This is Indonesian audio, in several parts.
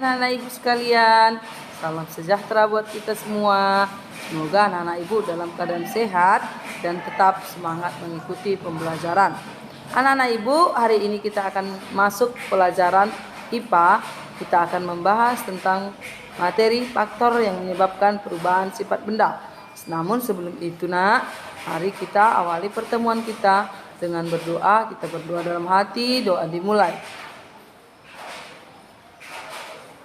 anak-anak ibu sekalian, salam sejahtera buat kita semua. Semoga anak-anak ibu dalam keadaan sehat dan tetap semangat mengikuti pembelajaran. Anak-anak ibu, hari ini kita akan masuk pelajaran IPA. Kita akan membahas tentang materi faktor yang menyebabkan perubahan sifat benda. Namun sebelum itu nak, mari kita awali pertemuan kita dengan berdoa. Kita berdoa dalam hati, doa dimulai.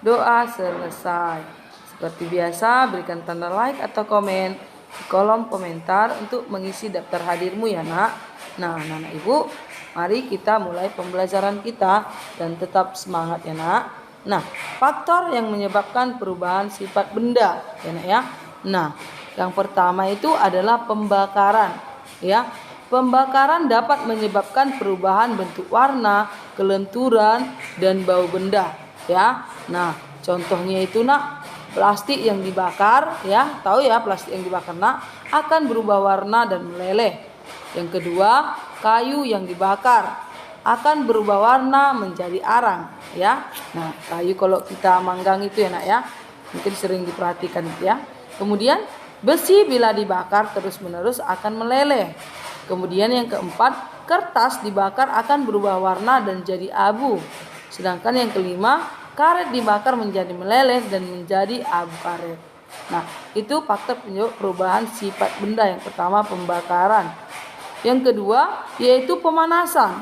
Doa selesai. Seperti biasa, berikan tanda like atau komen di kolom komentar untuk mengisi daftar hadirmu ya nak. Nah anak-anak ibu, mari kita mulai pembelajaran kita dan tetap semangat ya nak. Nah, faktor yang menyebabkan perubahan sifat benda ya nak ya. Nah, yang pertama itu adalah pembakaran ya. Pembakaran dapat menyebabkan perubahan bentuk warna, kelenturan, dan bau benda ya. Nah, contohnya itu nak, plastik yang dibakar ya, tahu ya plastik yang dibakar nak akan berubah warna dan meleleh. Yang kedua, kayu yang dibakar akan berubah warna menjadi arang ya. Nah, kayu kalau kita manggang itu ya nak ya, mungkin sering diperhatikan ya. Kemudian besi bila dibakar terus-menerus akan meleleh. Kemudian yang keempat, kertas dibakar akan berubah warna dan jadi abu. Sedangkan yang kelima, karet dibakar menjadi meleleh dan menjadi abu karet. Nah, itu faktor penyebab perubahan sifat benda. Yang pertama, pembakaran. Yang kedua, yaitu pemanasan.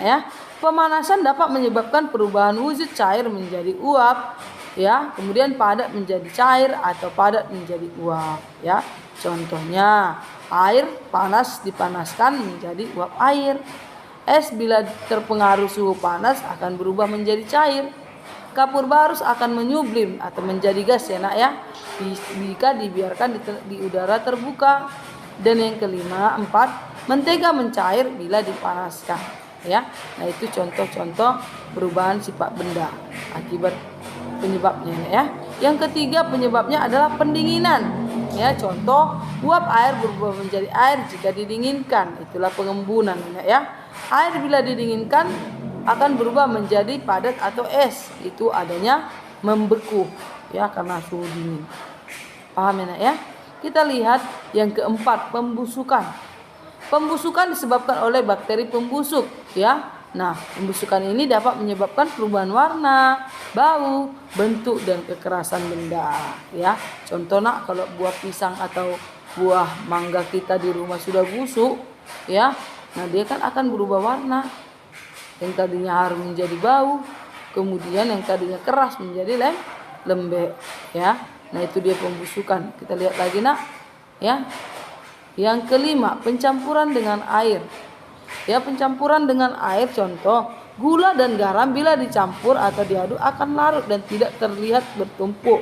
Ya, pemanasan dapat menyebabkan perubahan wujud cair menjadi uap, ya. Kemudian padat menjadi cair atau padat menjadi uap, ya. Contohnya, air panas dipanaskan menjadi uap air. Es bila terpengaruh suhu panas akan berubah menjadi cair. Kapur barus akan menyublim atau menjadi gas ya nak ya, jika dibiarkan di udara terbuka. Dan yang kelima, mentega mencair bila dipanaskan ya. Nah, itu contoh-contoh perubahan sifat benda akibat penyebabnya ya. Yang ketiga, penyebabnya adalah pendinginan. Ya, contoh uap air berubah menjadi air jika didinginkan. Itulah pengembunan ya. Air bila didinginkan akan berubah menjadi padat atau es. Itu adanya membeku ya karena suhu dingin. Paham ya? Kita lihat yang keempat, pembusukan. Pembusukan disebabkan oleh bakteri pembusuk ya. Nah, pembusukan ini dapat menyebabkan perubahan warna, bau, bentuk, dan kekerasan benda ya. Contoh nak, kalau buah pisang atau buah mangga kita di rumah sudah busuk ya, nah dia kan akan berubah warna. Yang tadinya harum menjadi bau, kemudian yang tadinya keras menjadi lembek ya. Nah, itu dia pembusukan. Kita lihat lagi nak ya. Yang kelima, pencampuran dengan air. Ya, pencampuran dengan air, contoh gula dan garam bila dicampur atau diaduk akan larut dan tidak terlihat bertumpuk.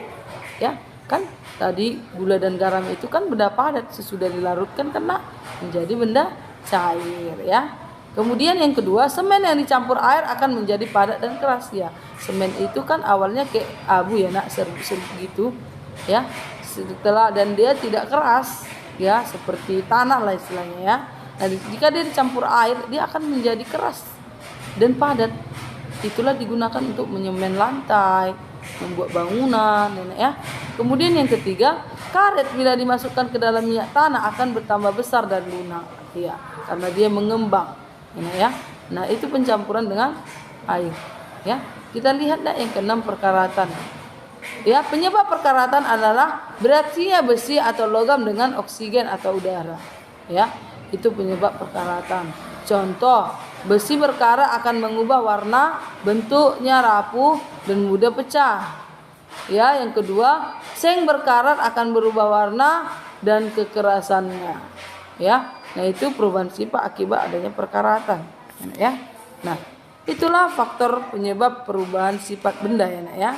Ya, kan tadi gula dan garam itu kan benda padat, sesudah dilarutkan kena menjadi benda cair ya. Kemudian yang kedua, semen yang dicampur air akan menjadi padat dan keras ya. Semen itu kan awalnya kayak abu ya nak, serbuk-serbuk gitu ya. Setelah dan dia tidak keras ya, seperti tanah lah istilahnya ya. Nah, jika dia dicampur air, dia akan menjadi keras dan padat. Itulah digunakan untuk menyemen lantai, membuat bangunan ya. Kemudian yang ketiga, karet bila dimasukkan ke dalam minyak tanah akan bertambah besar dan lunak ya, karena dia mengembang ya. Nah, itu pencampuran dengan air ya. Kita lihat yang keenam, perkaratan. Ya, penyebab perkaratan adalah bereaksinya besi atau logam dengan oksigen atau udara. Ya, itu penyebab perkaratan. Contoh, besi berkarat akan mengubah warna, bentuknya rapuh dan mudah pecah. Ya, yang kedua, seng berkarat akan berubah warna dan kekerasannya. Ya, nah itu perubahan sifat akibat adanya perkaratan. Ya, nah itulah faktor penyebab perubahan sifat benda ya nak ya.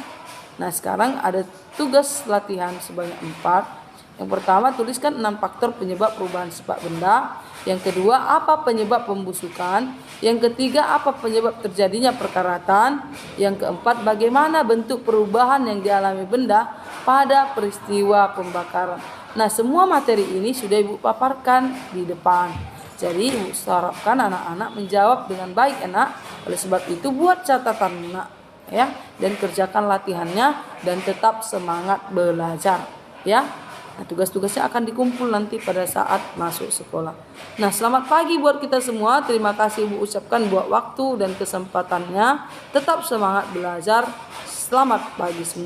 Nah, sekarang ada tugas latihan sebanyak 4. Yang pertama, tuliskan 6 faktor penyebab perubahan sifat benda. Yang kedua, apa penyebab pembusukan. Yang ketiga, apa penyebab terjadinya perkaratan. Yang keempat, bagaimana bentuk perubahan yang dialami benda pada peristiwa pembakaran. Nah, semua materi ini sudah Ibu paparkan di depan. Jadi, Ibu harapkan anak-anak menjawab dengan baik, anak. Oleh sebab itu, buat catatan, anak. ya, dan kerjakan latihannya dan tetap semangat belajar ya. Nah, tugas-tugasnya akan dikumpul nanti pada saat masuk sekolah. Nah, selamat pagi buat kita semua. Terima kasih Ibu ucapkan buat waktu dan kesempatannya. Tetap semangat belajar. Selamat pagi semua.